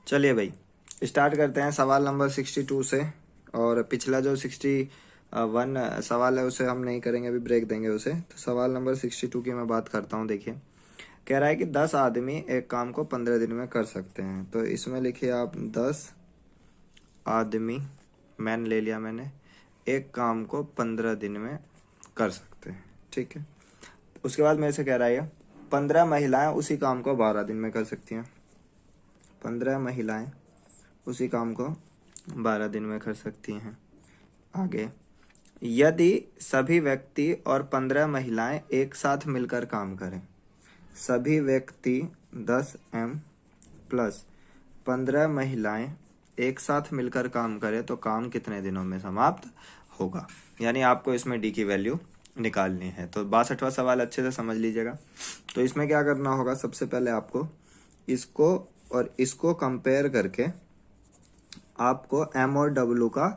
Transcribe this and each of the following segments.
चलिए भाई स्टार्ट करते हैं सवाल नंबर 62 से। और पिछला जो 61 सवाल है उसे हम नहीं करेंगे, अभी ब्रेक देंगे उसे। तो सवाल नंबर 62 की मैं बात करता हूँ। देखिए, कह रहा है कि 10 आदमी एक काम को 15 दिन में कर सकते हैं। तो इसमें लिखिए आप 10 आदमी, मैन ले लिया मैंने, एक काम को 15 दिन में कर सकते हैं। ठीक है, उसके बाद मेरे से कह रहा है 15 महिलाएं उसी काम को 12 दिन में कर सकती हैं। 15 महिलाएं उसी काम को 12 दिन में कर सकती हैं। आगे, यदि सभी व्यक्ति और 15 महिलाएं एक साथ मिलकर काम करें, सभी व्यक्ति 10M प्लस 15 महिलाएं एक साथ मिलकर काम करें तो काम कितने दिनों में समाप्त होगा। यानी आपको इसमें डी की वैल्यू निकालनी है। तो 62वां सवाल अच्छे से समझ लीजिएगा। तो इसमें क्या करना होगा, सबसे पहले आपको इसको और इसको कंपेयर करके आपको M और W का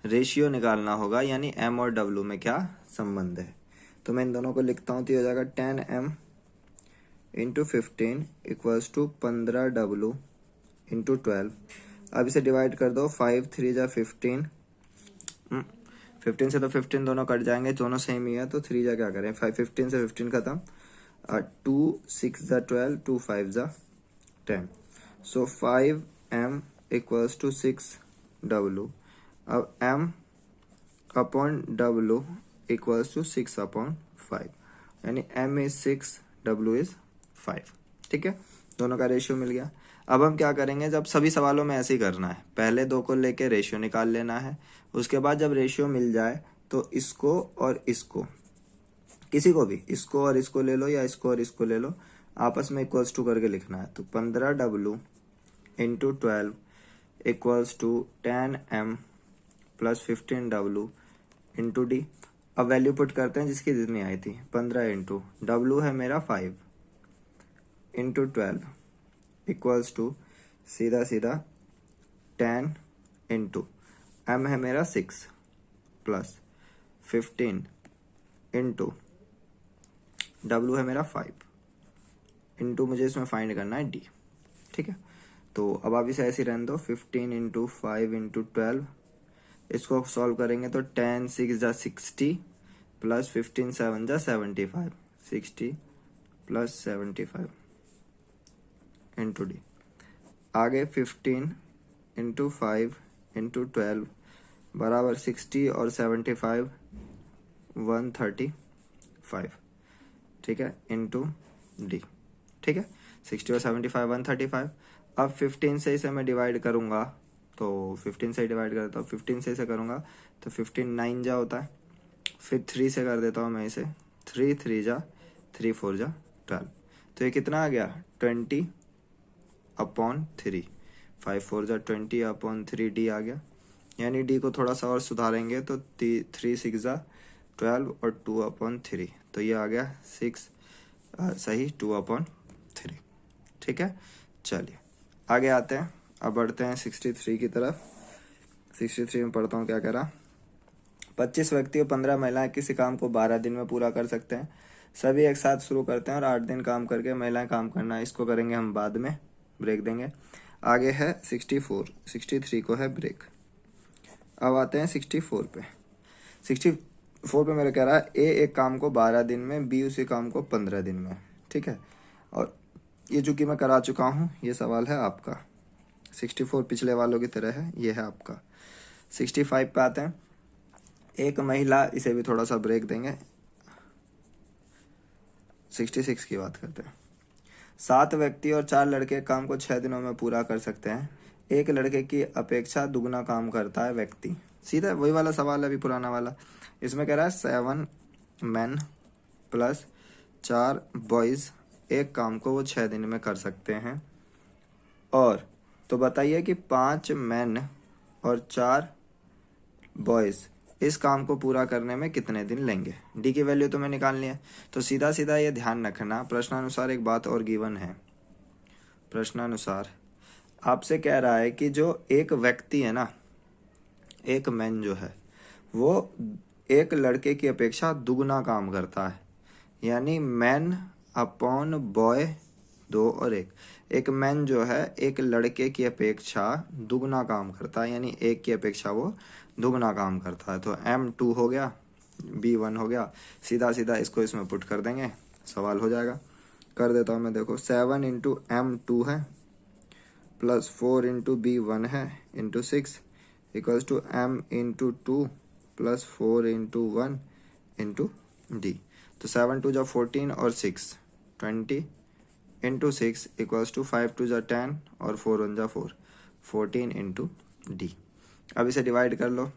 रेशियो निकालना होगा, यानी M और W में क्या संबंध है। तो मैं इन दोनों को लिखता हूँ, तो ये हो जाएगा 10M into 15 equals to 15W into 12। अब इसे डिवाइड कर दो, 5 3 जा 15, 15 से तो 15 दोनों कट जाएंगे, दोनों सेम ही है। तो 3 जा क्या करें, 5 15 से 15 खत्म, 2 6 जा 12, 2 5 जा 10। So 5M equals to 6W। अब M upon W equals to 6 upon 5, यानी M इज 6, W इज 5। ठीक है, दोनों का रेशियो मिल गया। अब हम क्या करेंगे, जब सभी सवालों में ऐसे ही करना है, पहले दो को लेके रेशियो निकाल लेना है। उसके बाद जब रेशियो मिल जाए तो इसको और इसको, किसी को भी, इसको और इसको ले लो या इसको और इसको ले लो, आपस में इक्वल्स टू करके लिखना है। तो 15W into 12 equals to 10M plus 15W into D. अब वैल्यू पुट करते हैं जिसकी जितनी आई थी, 15 इंटू W है मेरा 5 इंटू 12 इक्वल्स टू सीधा सीधा 10 इंटू M है मेरा 6 प्लस 15 इंटू W है मेरा 5 इंटू मुझे इसमें फाइंड करना है D। ठीक है, तो अब आप इसे ऐसे ही रहने दो, 15 इंटू 5 इंटू 12, इसको सॉल्व करेंगे तो 10 6 जा 60 प्लस 15 7 जा 75, 60 प्लस 75 इंटू डी। आगे 15 इंटू 5 इंटू 12 बराबर 60 और 75 135। ठीक है, इंटू डी। ठीक है, 60 और 75 135। अब 15 से इसे मैं डिवाइड करूंगा, तो 15 से डिवाइड करता हूँ, 15 से इसे करूंगा तो 15 9 जा होता है। फिर 3 से कर देता हूँ मैं इसे, 3 3 जा 3 4 जा 12। तो ये कितना आ गया, 20 अपॉन 3, 5 4 जा 20 अपॉन 3 डी आ गया। यानी डी को थोड़ा सा और सुधारेंगे तो 3 6 जा 12 और 2 अपॉन 3, तो ये आ गया 6 सही 2 अपॉन 3। ठीक है, चलिए आगे आते हैं। अब बढ़ते हैं 63 की तरफ। 63 में पढ़ता हूँ क्या कह रहा, 25 व्यक्ति और 15 महिलाएं किसी काम को 12 दिन में पूरा कर सकते हैं। सभी एक साथ शुरू करते हैं और 8 दिन काम करके महिलाएं काम करना, इसको करेंगे हम बाद में, ब्रेक देंगे। आगे है 64, 63 को है ब्रेक। अब आते हैं 64 पे। 64 पे मेरा कह रहा है ए एक काम को 12 दिन में, बी उसी काम को 15 दिन में। ठीक है, और ये चूंकि मैं करा चुका हूँ, ये सवाल है आपका। 64 पिछले वालों की तरह है, ये है आपका। 65 पे आते हैं, एक महिला, इसे भी थोड़ा सा ब्रेक देंगे। 66 की बात करते हैं। 7 व्यक्ति और 4 लड़के काम को 6 दिनों में पूरा कर सकते हैं। एक लड़के की अपेक्षा दुगना काम करता है व्यक्ति। सीधा वही वाला सवाल है, अभी पुराना वाला। इसमें कह रहा है 7 मैन प्लस 4 बॉयज एक काम को वो 6 दिन में कर सकते हैं। और तो बताइए कि 5 मैन और 4 बॉयज इस काम को पूरा करने में कितने दिन लेंगे। डी की वैल्यू तुम्हें निकालनी है। तो सीधा सीधा ये ध्यान रखना, प्रश्नानुसार एक बात और गिवन है। प्रश्नानुसार आपसे कह रहा है कि जो एक व्यक्ति है ना, एक मैन जो है वो एक लड़के की अपेक्षा दुगना काम करता है, यानी मैन अपॉन बॉय 2 और 1। एक मैन जो है एक लड़के की अपेक्षा दुगना काम करता है, यानी एक की अपेक्षा वो दुगना काम करता है। तो M2 हो गया, B1 हो गया। सीधा सीधा इसको इसमें पुट कर देंगे, सवाल हो जाएगा। कर देता हूँ मैं, देखो 7 इंटू M2 है प्लस 4 इंटू B1 है into 6 equals to M into 2 plus 4 into 1 into D। तो 7 2 जा 14 और 6 20 इंटू 6 इक्वल्स टू 5 2 जा 10 और 4 1 जा 4 14 इंटू D। अब इसे डिवाइड कर लो,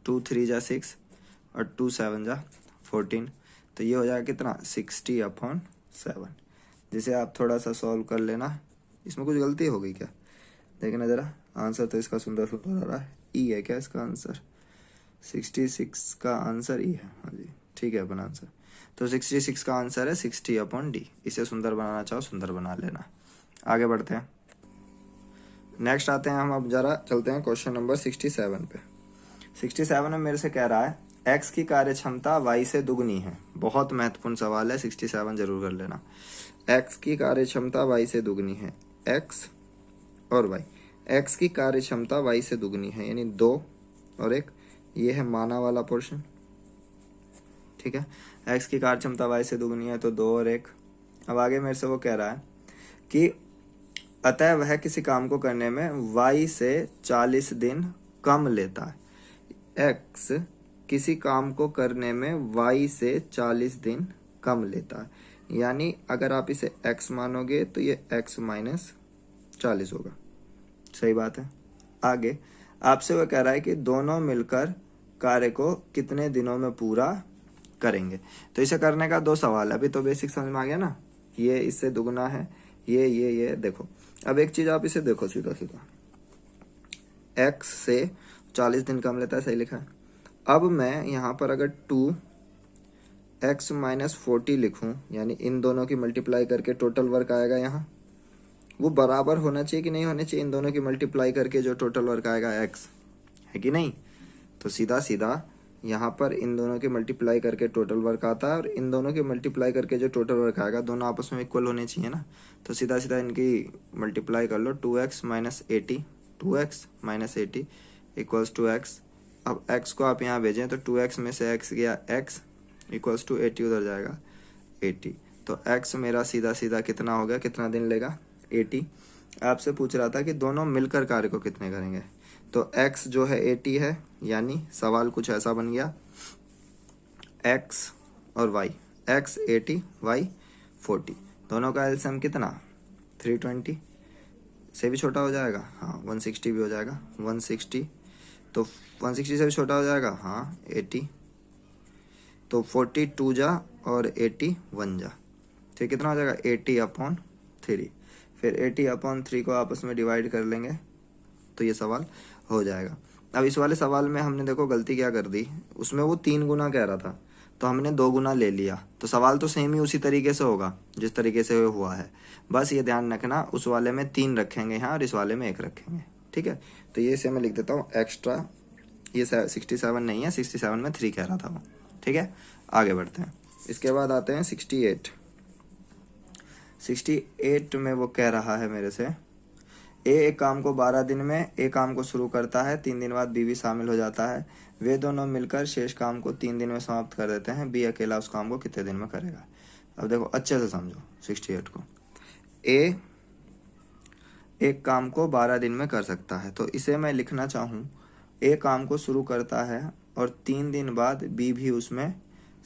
2 3 जा 6 और 2 7 जा 14। तो ये हो जाएगा कितना, 60/7। जिसे आप थोड़ा सा सॉल्व कर लेना। इसमें कुछ गलती हो गई क्या, देखना जरा। आंसर तो इसका सुंदर सुंदर आ रहा है, ई है क्या इसका आंसर? 66 का आंसर ई है, हाँ जी ठीक है अपन आंसर। तो 66 का आंसर है 60/D। इसे सुंदर बनाना चाहो सुंदर बना लेना। आगे बढ़ते हैं, नेक्स्ट आते हैं हम। अब जरा चलते हैं क्वेश्चन नंबर 67 पे। 67 में मेरे से कह रहा है x की कार्य क्षमता y से दुगनी है। बहुत महत्वपूर्ण सवाल है, 67 जरूर कर लेना। x की कार्य क्षमता y से दुगनी है, x और y। x की कार्य क्षमता y से दुगनी है, यानी 2 और 1। ये है माना वाला पोर्शन, ठीक है। x की कार्य क्षमता y से दुगनी है तो 2 और 1। अब आगे मेरे से वो कह रहा है कि अतः वह किसी काम को करने में y से 40 दिन कम लेता है। x किसी काम को करने में y से 40 दिन कम लेता है, यानी अगर आप इसे x मानोगे तो ये x माइनस 40 होगा। सही बात है। आगे आपसे वो कह रहा है कि दोनों मिलकर कार्य को कितने दिनों में पूरा करेंगे। तो इसे करने का 2 सवाल है। अभी तो बेसिक समझ में आ गया ना, ये इससे दुगना है, ये देखो। अब एक चीज आप इसे देखो, सीधा सीधा x से 40 दिन कम लेता है, सही लिखा है। अब मैं यहाँ पर अगर 2x माइनस 40 लिखूं, यानी इन दोनों की मल्टीप्लाई करके टोटल वर्क आएगा, यहाँ वो बराबर होना चाहिए कि नहीं होना चाहिए इन दोनों की मल्टीप्लाई करके जो टोटल वर्क आएगा x, है कि नहीं। तो सीधा सीधा यहाँ पर इन दोनों की मल्टीप्लाई करके टोटल वर्क आता है और इन दोनों की मल्टीप्लाई करके जो टोटल वर्क आएगा दोनों आपस में इक्वल होने चाहिए ना। तो सीधा सीधा इनकी मल्टीप्लाई कर लो, 2x minus 80, 2x minus 80 equals to x। अब x को आप यहाँ भेजें तो 2x में से x गया x इक्वल्स टू 80 उधर जाएगा 80। तो x मेरा सीधा सीधा कितना हो गया, कितना दिन लेगा, 80। आपसे पूछ रहा था कि दोनों मिलकर कार्य को कितने करेंगे। तो x जो है 80 है, यानी सवाल कुछ ऐसा बन गया, x और y, x 80 y 40, दोनों का एलसीएम कितना, 320 से भी छोटा हो जाएगा, हाँ 160 भी हो जाएगा, 160। तो 160 से भी छोटा हो जाएगा, हाँ 80। तो 42 जा और 80 1 जा, तो कितना हो जाएगा 80/3। फिर 80/3 को आपस में डिवाइड कर लेंगे तो ये सवाल हो जाएगा। अब इस वाले सवाल में हमने देखो गलती क्या कर दी, उसमें वो 3 गुना कह रहा था तो हमने 2 गुना ले लिया। तो सवाल तो सेम ही उसी तरीके से होगा जिस तरीके से हुआ है, बस ये ध्यान रखना उस वाले में 3 रखेंगे यहाँ और इस वाले में 1 रखेंगे, ठीक है। तो ये इसे मैं लिख देता हूँ एक्स्ट्रा, ये 67 नहीं है, 67 में 3 कह रहा था वो, ठीक है। आगे बढ़ते हैं, इसके बाद आते हैं 68 में वो कह रहा है मेरे से ए एक काम को 12 दिन में ए काम को शुरू करता है, 3 दिन बाद बी भी शामिल हो जाता है। वे दोनों मिलकर शेष काम को 3 दिन में समाप्त कर देते हैं। बी अकेला उस काम को कितने दिन में करेगा। अब देखो अच्छे से समझो 68 को। ए एक काम को 12 दिन में कर सकता है, तो इसे मैं लिखना चाहूँ ए काम को शुरू करता है और 3 दिन बाद बी भी उसमें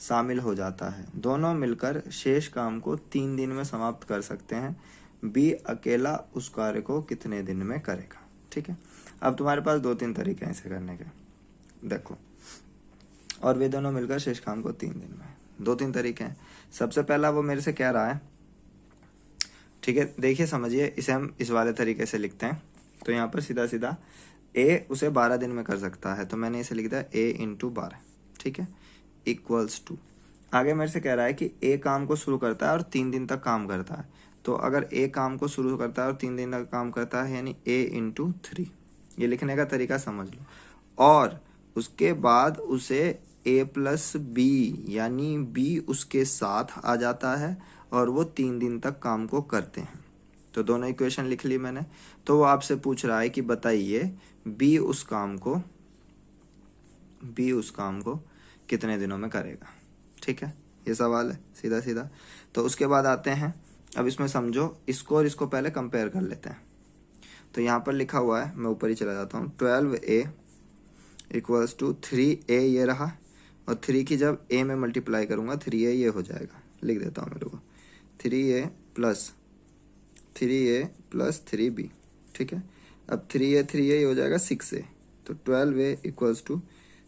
शामिल हो जाता है। दोनों मिलकर शेष काम को 3 दिन में समाप्त कर सकते हैं। बी अकेला उस कार्य को कितने दिन में करेगा, ठीक है। अब तुम्हारे पास 2-3 तरीके हैं इसे करने के, देखो। और वे दोनों मिलकर शेष काम को 3 दिन में, 2-3 तरीके हैं। सबसे पहला वो मेरे से कह रहा है, ठीक है, देखिए समझिए, इसे हम इस वाले तरीके से लिखते हैं। तो यहाँ पर सीधा सीधा ए उसे 12 दिन में कर सकता है, तो मैंने इसे लिख दिया a इंटू 12, ठीक है, इक्वल्स टू। आगे मेरे से कह रहा है कि ए काम को शुरू करता है और 3 दिन तक काम करता है। तो अगर ए काम को शुरू करता है और 3 दिन तक काम करता है, यानी a इंटू 3, ये लिखने का तरीका समझ लो। और उसके बाद उसे a प्लस बी, यानी b उसके साथ आ जाता है और वो 3 दिन तक काम को करते हैं। तो दोनों इक्वेशन लिख ली मैंने। तो वो आपसे पूछ रहा है कि बताइए बी उस काम को कितने दिनों में करेगा। ठीक है, ये सवाल है सीधा सीधा। तो उसके बाद आते हैं, अब इसमें समझो, इसको और इसको पहले कंपेयर कर लेते हैं। तो यहाँ पर लिखा हुआ है, मैं ऊपर ही चला जाता हूँ, 12a इक्वल्स टू 3a ये रहा, और 3 की जब a में मल्टीप्लाई करूँगा 3a ये हो जाएगा। लिख देता हूँ मेरे को, 3a प्लस 3b। ठीक है, अब 3a ये हो जाएगा 6a, तो 12a equals to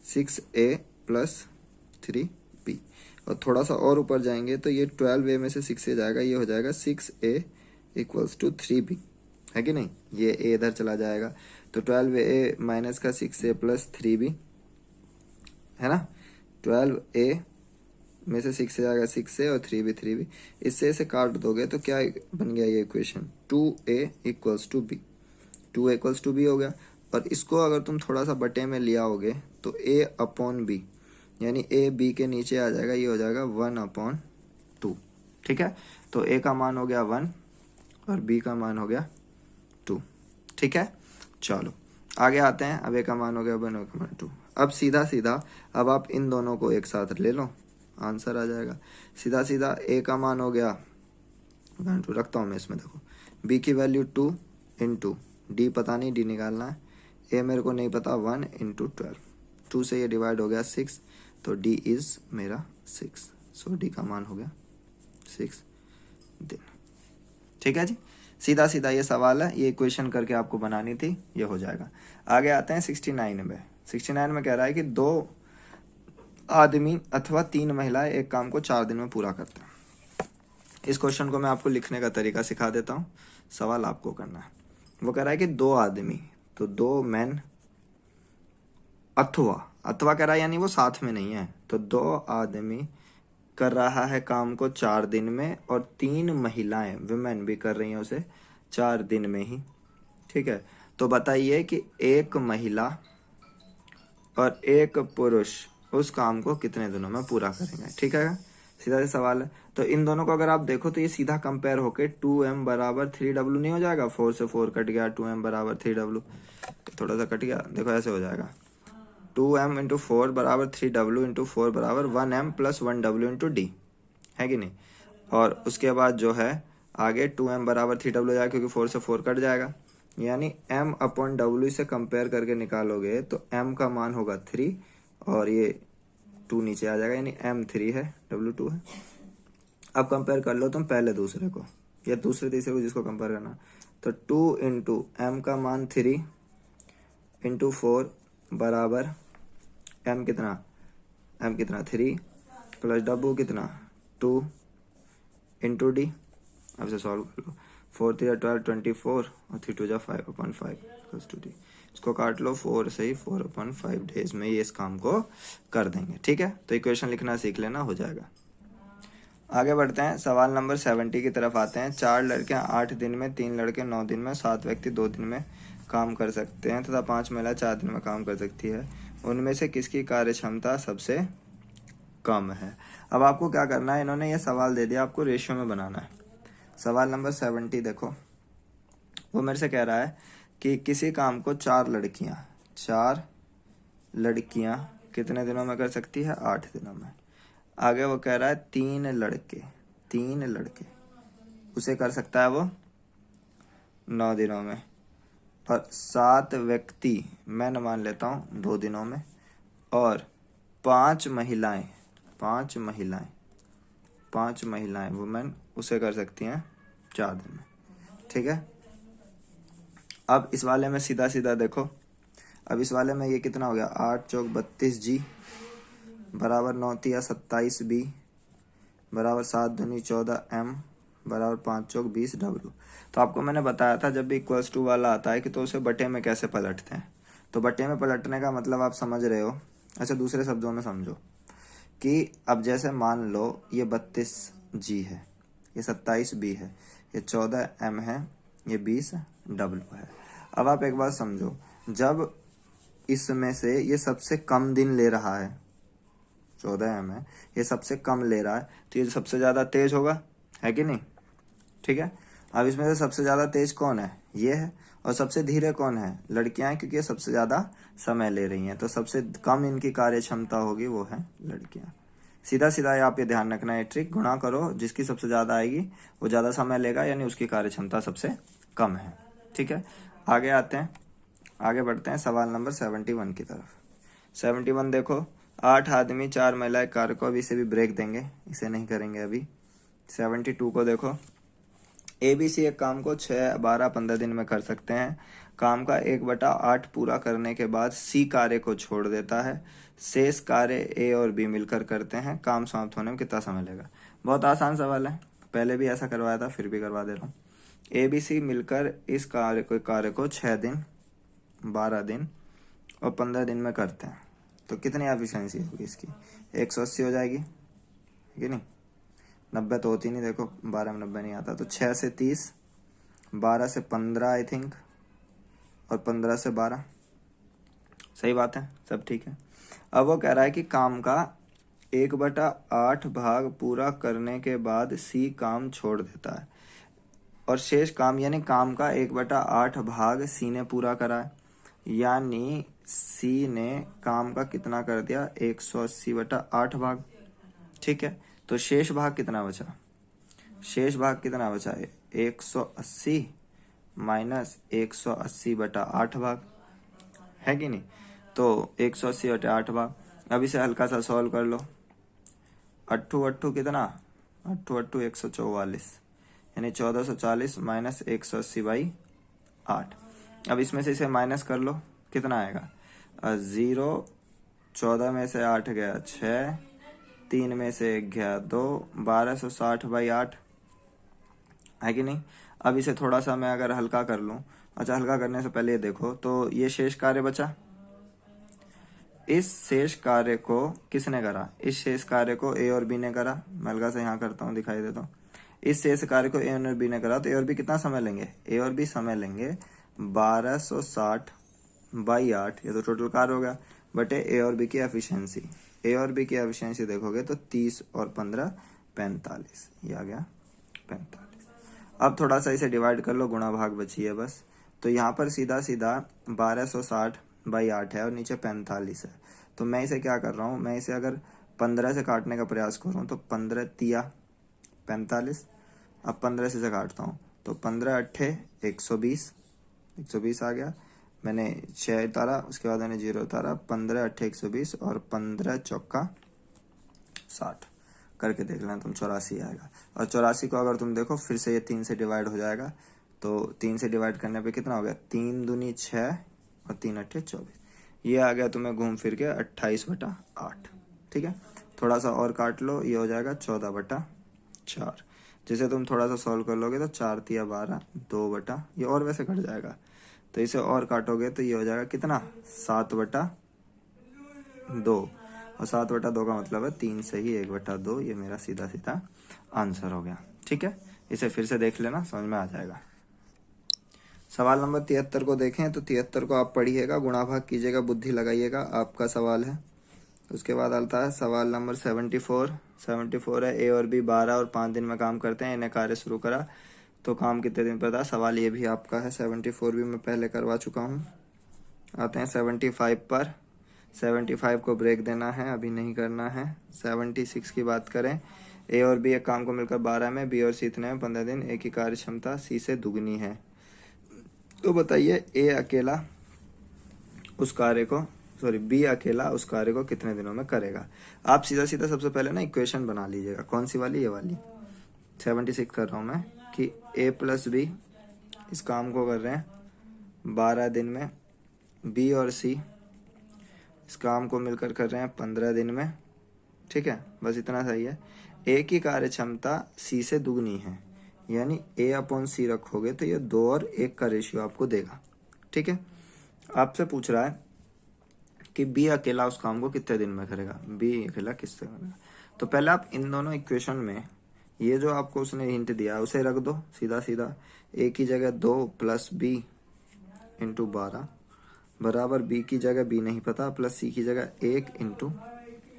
6a plus 3b। और थोड़ा सा और ऊपर जाएंगे तो ये 12a में से 6a जाएगा, ये हो जाएगा 6a इक्वल्स टू 3b, है कि नहीं। ये a इधर चला जाएगा, तो 12a माइनस का 6a प्लस 3b है ना। 12a में से 6 जाएगा 6a और 3b। इससे इसे काट दोगे तो क्या बन गया ये equation, 2a equals to b। 2a equals to b हो गया। और इसको अगर तुम थोड़ा सा बटे में लिया होगे तो a अपॉन b, यानी a b के नीचे आ जाएगा, ये हो जाएगा 1/2। ठीक है, तो a का मान हो गया 1 और b का मान हो गया 2। ठीक है, चलो आगे आते हैं। अब a का मान हो गया 1 और b का मान 2। अब सीधा सीधा अब आप इन दोनों को एक साथ ले लो, आंसर आ जाएगा। सीधा सीधा a का मान हो गया 2, रखता हूँ मैं इसमें, देखो b की वैल्यू 2 इंटू d, पता नहीं d निकालना है, a मेरे को नहीं पता, 1 इंटू 12, 2 से ये डिवाइड हो गया 6, तो d इज मेरा 6। सो d का मान हो गया 6 दिन। ठीक है जी, सीधा सीधा ये सवाल है, ये इक्वेशन करके आपको बनानी थी, ये हो जाएगा। आगे आते हैं 69 में। 69 में कह रहा है कि 2 आदमी अथवा 3 महिलाएं एक काम को 4 दिन में पूरा करते हैं। इस क्वेश्चन को मैं आपको लिखने का तरीका सिखा देता हूँ, सवाल आपको करना है। वो कह रहा है कि 2 आदमी, तो 2 मैन अथवा कह रहा है, यानी वो साथ में नहीं है, तो 2 आदमी कर रहा है काम को 4 दिन में, और 3 महिलाएं वुमेन भी कर रही हैं उसे 4 दिन में ही। ठीक है, तो बताइए कि एक महिला और एक पुरुष उस काम को कितने दिनों में पूरा करेंगे। ठीक है, सीधा सा सवाल है। तो इन दोनों को अगर आप देखो तो ये सीधा कंपेयर होके 2m बराबर 3w नहीं हो जाएगा, 4 से 4 कट गया, 2m बराबर 3w, थोड़ा सा कट गया, देखो ऐसे हो जाएगा, 2m इंटू 4 बराबर 3w इंटू 4 बराबर 1m plus 1w into d, है कि नहीं। और उसके बाद जो है आगे 2m बराबर 3w जाएगा, क्योंकि 4 से 4 कट जाएगा, यानी m अपॉन w से कंपेयर करके निकालोगे तो m का मान होगा 3 और ये 2 नीचे आ जाएगा, यानी m 3 है, w 2 है। अब कंपेयर कर लो तुम पहले दूसरे को या दूसरे तीसरे को, जिसको कंपेयर करना, तो 2 इंटू m का मान 3 इंटू 4 बराबर m कितना 3 प्लस w कितना 2 इंटू d। अब से सॉल्व कर लो, 4 3 12 24 और 3 2 5/5 प्लस 2d। इसको काट लो, 4 से ही 4/5 डेज में ये इस काम को कर देंगे। ठीक है, तो इक्वेशन लिखना सीख लेना, हो जाएगा। आगे बढ़ते हैं, सवाल नंबर 70 की तरफ आते हैं। 4 लड़कियां 8 दिन में, 3 लड़के 9 दिन में, 7 व्यक्ति 2 दिन में काम कर सकते हैं तथा 5 महिला 4 दिन में काम कर सकती है। उनमें से किसकी कार्य क्षमता सबसे कम है। अब आपको क्या करना है, इन्होंने ये सवाल दे दिया, आपको रेशियो में बनाना है। सवाल नंबर 70 देखो, वो मेरे से कह रहा है कि किसी काम को 4 लड़कियां कितने दिनों में कर सकती है, 8 दिनों में। आगे वो कह रहा है 3 लड़के उसे कर सकता है वो 9 दिनों में, और 7 व्यक्ति मैं न मान लेता हूँ 2 दिनों में, और 5 महिलाएं वुमेन उसे कर सकती हैं 4 दिन में। ठीक है, अब इस वाले में सीधा सीधा देखो, अब इस वाले में ये कितना हो गया, 8 चौक 32 जी बराबर 9 तिया 27 बी बराबर 7 दूनी 14 एम बराबर 5 चौक 20 डब्ल्यू। तो आपको मैंने बताया था जब भी इक्वल्स टू वाला आता है कि तो उसे बटे में कैसे पलटते हैं। तो बटे में पलटने का मतलब आप समझ रहे हो। अच्छा, दूसरे शब्दों में समझो कि अब जैसे मान लो ये 32 जी है, ये 27 बी है, ये 14 एम है, ये 20 डब्ल्यू है। अब आप एक बात समझो, जब इसमें से ये सबसे कम दिन ले रहा है, 14 एम है, ये सबसे कम ले रहा है, तो ये सबसे ज़्यादा तेज होगा, है कि नहीं? ठीक है। अब इसमें से सबसे ज्यादा तेज कौन है? ये है। और सबसे धीरे कौन है? लड़कियां हैं, क्योंकि ये सबसे ज्यादा समय ले रही हैं। तो सबसे कम इनकी कार्य क्षमता होगी वो है लड़कियां। सीधा सीधा आप ये ध्यान रखना है ट्रिक, गुणा करो, जिसकी सबसे ज्यादा आएगी वो ज्यादा समय लेगा, यानी उसकी कार्य क्षमता सबसे कम है। ठीक है, आगे आते हैं, आगे बढ़ते हैं सवाल नंबर 71 की तरफ। 71 देखो, 8 आदमी 4 महिलाएं कार्य को, अभी इसे भी ब्रेक देंगे, इसे नहीं करेंगे अभी। 72 को देखो, ABC एक काम को 6, 12, 15 दिन में कर सकते हैं। काम का 1/8 पूरा करने के बाद C कार्य को छोड़ देता है। शेष कार्य A और B मिलकर करते हैं। काम समाप्त होने में कितना समय लगेगा? बहुत आसान सवाल है, पहले भी ऐसा करवाया था, फिर भी करवा दे रहा हूँ। ABC मिलकर इस कार्य को 6 दिन, 12 दिन और 15 दिन में करते हैं। तो कितनी एफिशिएंसी होगी इसकी? 180 हो जाएगी, है कि नहीं? 90 तो होती नहीं, देखो 12 में 90 नहीं आता। तो 6 से 30, 12 से 15 आई थिंक, और 15 से 12। सही बात है, सब ठीक है। अब वो कह रहा है कि काम का 1/8 भाग पूरा करने के बाद C काम छोड़ देता है, और शेष काम, यानी काम का 1/8 भाग C ने पूरा करा है, यानी C ने काम का कितना कर दिया? 180/8 भाग। ठीक है, तो शेष भाग कितना बचा? शेष भाग कितना बचा है? 180 माइनस 180/8 भाग, है कि नहीं? तो 180/8 भाग। अब इसे हल्का सा सॉल्व कर लो। अट्ठू अट्ठू कितना? अट्ठू अट्ठू 144, यानी 1440 माइनस 180/8। अब इसमें से इसे माइनस कर लो, कितना आएगा? 0, 14 में से 8 गया 6, 3 में से 1 गया 2, 1260/8, है कि नहीं? अब इसे थोड़ा सा मैं अगर हल्का कर लूं, अच्छा हल्का करने से पहले ये देखो, तो ये शेष कार्य बचा। इस शेष कार्य को किसने करा? इस शेष कार्य को A और B ने करा। मैं हल्का से यहाँ करता हूँ, दिखाई देता हूँ। इस शेष कार्य को A और B ने करा, तो A और B कितना समय लेंगे? A और B समय लेंगे 1260/8, ये तो टोटल कार्य हो गया, बटे A और B की एफिशिएंसी। A और B की एफिशिएंसी देखोगे तो 30 और 15 45, ये आ गया 45। अब थोड़ा सा इसे डिवाइड कर लो, गुणा भाग बची है बस। तो यहाँ पर सीधा सीधा 1260/8 है और नीचे 45 है। तो मैं इसे क्या कर रहा हूँ, मैं इसे अगर 15 से काटने का प्रयास करूँ तो 15 तिया 45। अब 15 से काटता हूँ तो 15 अट्ठे 120 आ गया। मैंने 6 उतारा, उसके बाद मैंने 0 उतारा, 15 अट्ठे 120 और 15 चौका 60 करके देख लेना तुम, 84 आएगा। और 84 को अगर तुम देखो फिर से ये 3 से डिवाइड हो जाएगा, तो 3 से डिवाइड करने पे कितना हो गया? 3 दूनी 6 और 3 अट्ठे 24, ये आ गया तुम्हें घूम फिर के 28/8। ठीक है, थोड़ा सा और काट लो, ये हो जाएगा 14/4। जैसे तुम थोड़ा सा सॉल्व कर लोगे तो 4 तिया 12, 2 ये और वैसे कट जाएगा, तो इसे और काटोगे तो ये हो जाएगा कितना? 7/2। और 7/2 का मतलब है 3 से ही 1/2, ये मेरा सीधा सीधा आंसर हो गया। ठीक है, इसे फिर से देख लेना, समझ में आ जाएगा। सवाल नंबर 73 को देखें तो 73 को आप पढ़िएगा, गुणा भाग कीजिएगा, बुद्धि लगाइएगा, आपका सवाल है। उसके बाद आता है सवाल नंबर 74। 74 है, A और B 12 और 5 दिन में काम करते हैं, इन्हें कार्य शुरू करा तो काम कितने दिन पर था? सवाल ये भी आपका है। 74 भी मैं पहले करवा चुका हूँ। आते हैं 75 पर। 75 को ब्रेक देना है, अभी नहीं करना है। 76 की बात करें, A और B एक काम को मिलकर 12 में, B और C इतने में 15 दिन, A की कार्य क्षमता C से दुगनी है। तो बताइए B अकेला उस कार्य को कितने दिनों में करेगा? आप सीधा सीधा सबसे पहले ना इक्वेशन बना लीजिएगा। कौन सी वाली? ये वाली 76 कर रहा हूँ मैं, कि A प्लस B इस काम को कर रहे हैं 12 दिन में, B और C इस काम को मिलकर कर रहे हैं 15 दिन में। ठीक है, बस इतना सही है। A की कार्य क्षमता C से दुगनी है, यानी A/C रखोगे तो ये 2 और 1 का रेशियो आपको देगा। ठीक है, आपसे पूछ रहा है कि B अकेला उस काम को कितने दिन में करेगा? B अकेला किससे करेगा? तो पहले आप इन दोनों इक्वेशन में ये जो आपको उसने हिंट दिया उसे रख दो सीधा सीधा। A की जगह 2 प्लस B इंटू 12 बराबर B की जगह B नहीं पता, प्लस C की जगह 1 इंटू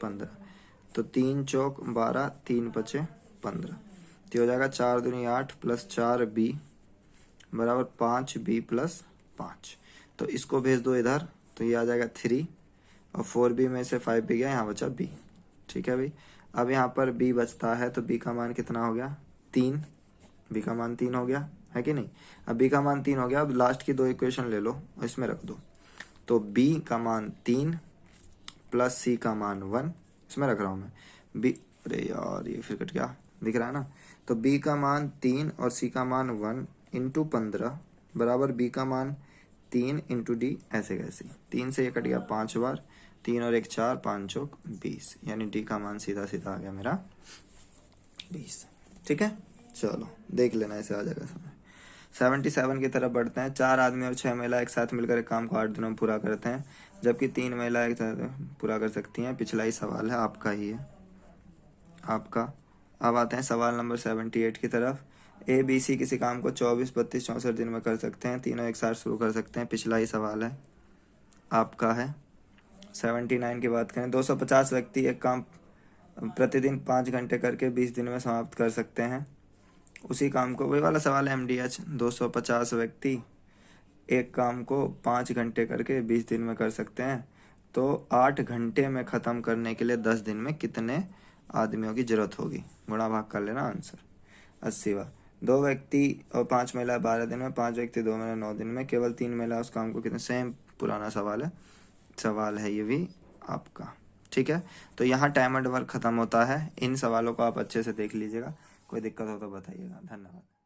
15। तो 3 चौक 12, 3 पचे 15। तो हो जाएगा 4 दूनी 8 प्लस 4b बराबर 5b प्लस 5। तो इसको भेज दो इधर, तो ये आ जाएगा 3 और 4b में से 5b गया, यहाँ बचा b। ठीक है भाई। अब यहाँ पर b बचता है, तो b का मान कितना हो गया 3। b का मान 3 हो गया है कि नहीं। अब b का मान 3 हो गया। अब लास्ट की 2 इक्वेशन ले लो और इसमें रख दो। तो b का मान 3 प्लस c का मान 1, इसमें रख रहा हूँ मैं b। अरे यार ये फिर कट गया, दिख रहा है ना। तो b का मान 3 और c का मान 1 इंटू 15 बराबर b का मान 3 इंटू d, ऐसे कैसे 3 से ये कट गया 5 बार, 3 और 1 4, 5 चौक 20, यानी d का मान सीधा सीधा आ गया मेरा 20। ठीक है, चलो देख लेना, ऐसे आ जाएगा समय। 77 की तरफ बढ़ते हैं। 4 आदमी और 6 महिला एक साथ मिलकर एक काम को 8 दिनों में पूरा करते हैं, जबकि 3 महिला एक साथ पूरा कर सकती हैं। पिछला ही सवाल है, आपका ही है, आपका। अब आते हैं सवाल नंबर 78 की तरफ। ए बी सी किसी काम को 24, 32, 64 दिन में कर सकते हैं, तीनों एक साथ शुरू कर सकते हैं। पिछला ही सवाल है, आपका है। 79 की बात करें, 250 व्यक्ति एक काम प्रतिदिन 5 घंटे करके 20 दिन में समाप्त कर सकते हैं। उसी काम को, वही वाला सवाल है MDH। 250 व्यक्ति एक काम को 5 घंटे करके 20 दिन में कर सकते हैं, तो 8 घंटे में ख़त्म करने के लिए 10 दिन में कितने आदमियों की जरूरत होगी। गुणा भाग कर लेना, आंसर 80 बार। 2 व्यक्ति और 5 महिला 12 दिन में, 5 व्यक्ति 2 महिला 9 दिन में, केवल 3 महिला उस काम को कितने। सेम पुराना सवाल है ये भी आपका। ठीक है, तो यहाँ टाइम एंड वर्क खत्म होता है। इन सवालों को आप अच्छे से देख लीजिएगा, कोई दिक्कत हो तो बताइएगा। धन्यवाद।